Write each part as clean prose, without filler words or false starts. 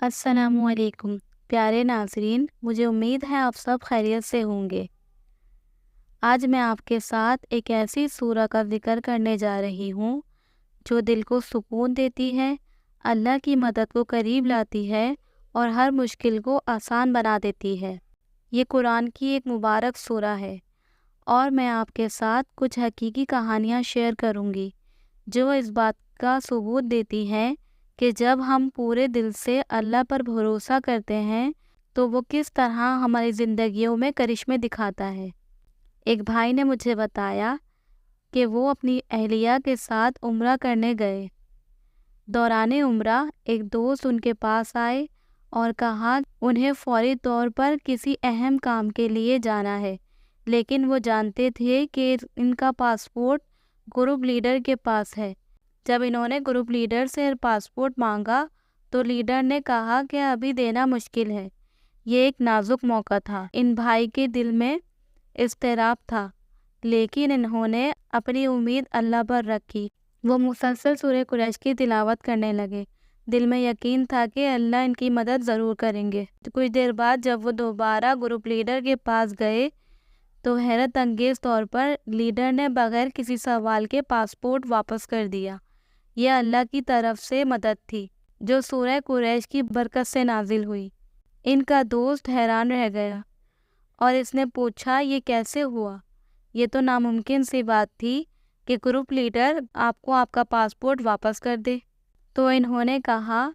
السلام علیکم پیارے ناظرین، مجھے امید ہے آپ سب خیریت سے ہوں گے۔ آج میں آپ کے ساتھ ایک ایسی سورہ کا ذکر کرنے جا رہی ہوں جو دل کو سکون دیتی ہے، اللہ کی مدد کو قریب لاتی ہے اور ہر مشکل کو آسان بنا دیتی ہے۔ یہ قرآن کی ایک مبارک سورہ ہے اور میں آپ کے ساتھ کچھ حقیقی کہانیاں شیئر کروں گی جو اس بات کا ثبوت دیتی ہیں کہ جب ہم پورے دل سے اللہ پر بھروسہ کرتے ہیں تو وہ کس طرح ہماری زندگیوں میں کرشمے دکھاتا ہے۔ ایک بھائی نے مجھے بتایا کہ وہ اپنی اہلیہ کے ساتھ عمرہ کرنے گئے۔ دوران عمرہ ایک دوست ان کے پاس آئے اور کہا انہیں فوری طور پر کسی اہم کام کے لیے جانا ہے، لیکن وہ جانتے تھے کہ ان کا پاسپورٹ گروپ لیڈر کے پاس ہے۔ جب انہوں نے گروپ لیڈر سے پاسپورٹ مانگا تو لیڈر نے کہا کہ ابھی دینا مشکل ہے۔ یہ ایک نازک موقع تھا۔ ان بھائی کے دل میں اضطراب تھا، لیکن انہوں نے اپنی امید اللہ پر رکھی۔ وہ مسلسل سورہ قریش کی تلاوت کرنے لگے۔ دل میں یقین تھا کہ اللہ ان کی مدد ضرور کریں گے۔ کچھ دیر بعد جب وہ دوبارہ گروپ لیڈر کے پاس گئے تو حیرت انگیز طور پر لیڈر نے بغیر کسی سوال کے پاسپورٹ واپس کر دیا۔ یہ اللہ کی طرف سے مدد تھی جو سورہ قریش کی برکت سے نازل ہوئی۔ ان کا دوست حیران رہ گیا اور اس نے پوچھا یہ کیسے ہوا؟ یہ تو ناممکن سی بات تھی کہ گروپ لیڈر آپ کو آپ کا پاسپورٹ واپس کر دے۔ تو انہوں نے کہا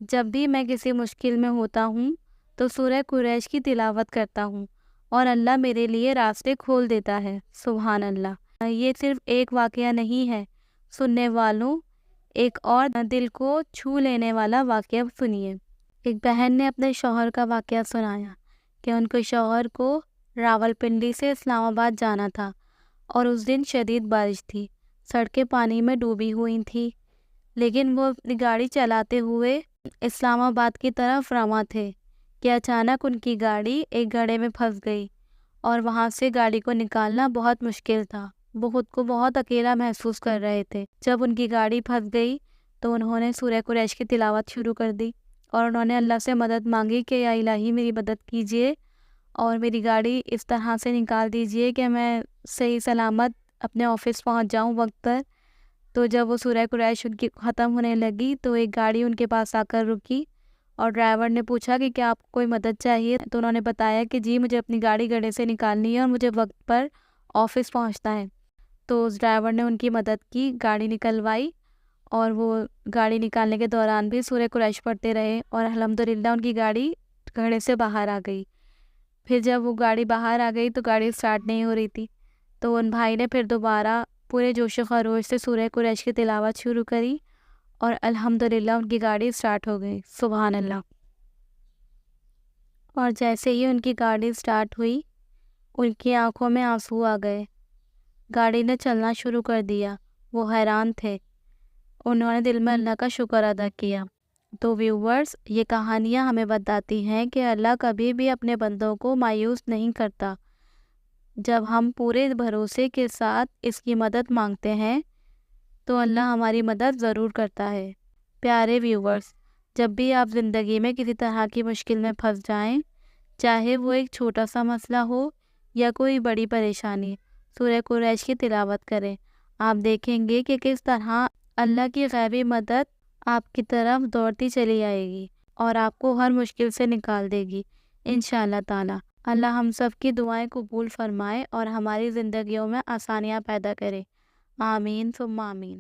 جب بھی میں کسی مشکل میں ہوتا ہوں تو سورہ قریش کی تلاوت کرتا ہوں اور اللہ میرے لیے راستے کھول دیتا ہے۔ سبحان اللہ۔ یہ صرف ایک واقعہ نہیں ہے، سننے والوں ایک اور دل کو چھو لینے والا واقعہ سنیے۔ ایک بہن نے اپنے شوہر کا واقعہ سنایا کہ ان کے شوہر کو راولپنڈی سے اسلام آباد جانا تھا اور اس دن شدید بارش تھی، سڑکیں پانی میں ڈوبی ہوئی تھیں، لیکن وہ اپنی گاڑی چلاتے ہوئے اسلام آباد کی طرف رواں تھے کہ اچانک ان کی گاڑی ایک گڑھے میں پھنس گئی اور وہاں سے گاڑی کو نکالنا بہت مشکل تھا۔ وہ خود کو بہت اکیلا محسوس کر رہے تھے۔ جب ان کی گاڑی پھنس گئی تو انہوں نے سورہ قریش کی تلاوت شروع کر دی اور انہوں نے اللہ سے مدد مانگی کہ یا الہی میری مدد کیجیے اور میری گاڑی اس طرح سے نکال دیجیے کہ میں صحیح سلامت اپنے آفس پہنچ جاؤں وقت پر۔ تو جب وہ سورہ قریش ان کی ختم ہونے لگی تو ایک گاڑی ان کے پاس آ کر رکی اور ڈرائیور نے پوچھا کہ کیا آپ کو کوئی مدد چاہیے؟ تو انہوں نے بتایا کہ جی مجھے اپنی گاڑی گڑھے سے نکالنی ہے اور مجھے وقت پر آفس پہنچنا ہے۔ تو اس ڈرائیور نے ان کی مدد کی، گاڑی نکلوائی اور وہ گاڑی نکالنے کے دوران بھی سورہ قریش پڑھتے رہے اور الحمدللہ ان کی گاڑی گڑھے سے باہر آ گئی۔ پھر جب وہ گاڑی باہر آ گئی تو گاڑی سٹارٹ نہیں ہو رہی تھی، تو ان بھائی نے پھر دوبارہ پورے جوش و خروش سے سورہ قریش کی تلاوت شروع کری اور الحمدللہ ان کی گاڑی سٹارٹ ہو گئی۔ سبحان اللہ۔ اور جیسے ہی ان کی گاڑی سٹارٹ ہوئی ان کی آنکھوں میں آنسو آ گئے، گاڑی نے چلنا شروع کر دیا۔ وہ حیران تھے، انہوں نے دل میں اللہ کا شکر ادا کیا۔ تو ویورز، یہ کہانیاں ہمیں بتاتی ہیں کہ اللہ کبھی بھی اپنے بندوں کو مایوس نہیں کرتا۔ جب ہم پورے بھروسے کے ساتھ اس کی مدد مانگتے ہیں تو اللہ ہماری مدد ضرور کرتا ہے۔ پیارے ویورز، جب بھی آپ زندگی میں کسی طرح کی مشکل میں پھنس جائیں، چاہے وہ ایک چھوٹا سا مسئلہ ہو یا کوئی بڑی پریشانی، سورہ قریش کی تلاوت کریں۔ آپ دیکھیں گے کہ کس طرح اللہ کی غیبی مدد آپ کی طرف دوڑتی چلی آئے گی اور آپ کو ہر مشکل سے نکال دے گی انشاءاللہ تعالی۔ اللہ ہم سب کی دعائیں قبول فرمائے اور ہماری زندگیوں میں آسانیاں پیدا کرے۔ آمین ثم آمین۔